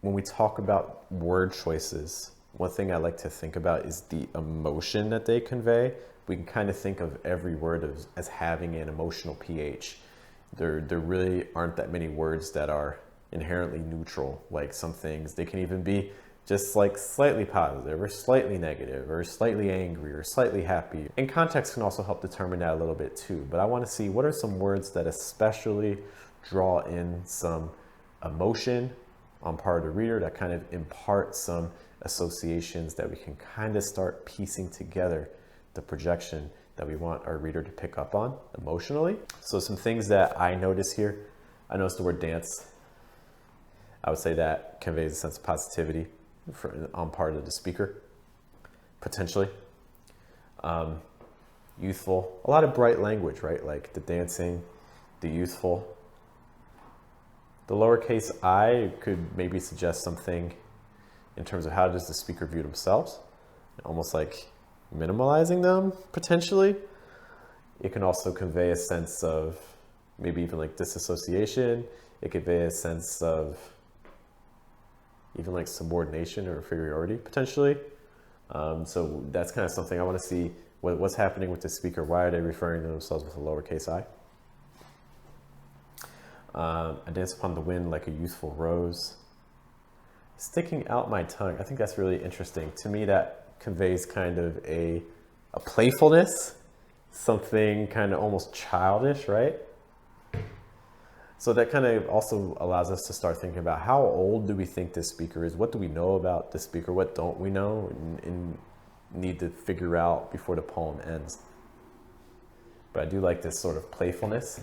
when we talk about word choices, one thing I like to think about is the emotion that they convey. We can kind of think of every word as having an emotional pH. There really aren't that many words that are inherently neutral. Like some things, they can even be just like slightly positive or slightly negative or slightly angry or slightly happy. And context can also help determine that a little bit too. But I want to see what are some words that especially draw in some emotion on part of the reader, that kind of impart some associations that we can kind of start piecing together the projection that we want our reader to pick up on emotionally. So some things that I notice here, I noticed the word dance. I would say that conveys a sense of positivity on part of the speaker, potentially. Youthful, a lot of bright language, right? Like the dancing, the youthful. The lowercase I could maybe suggest something in terms of how does the speaker view themselves, almost like minimalizing them, potentially. It can also convey a sense of maybe even like disassociation. It could convey a sense of even like subordination or inferiority, potentially. So that's kind of something I want to see what's happening with the speaker. Why are they referring to themselves with a lowercase I? I dance upon the wind like a youthful rose. Sticking out my tongue. I think that's really interesting. To me, that conveys kind of a playfulness, something kind of almost childish, right? So that kind of also allows us to start thinking about how old do we think this speaker is? What do we know about this speaker? What don't we know and need to figure out before the poem ends? But I do like this sort of playfulness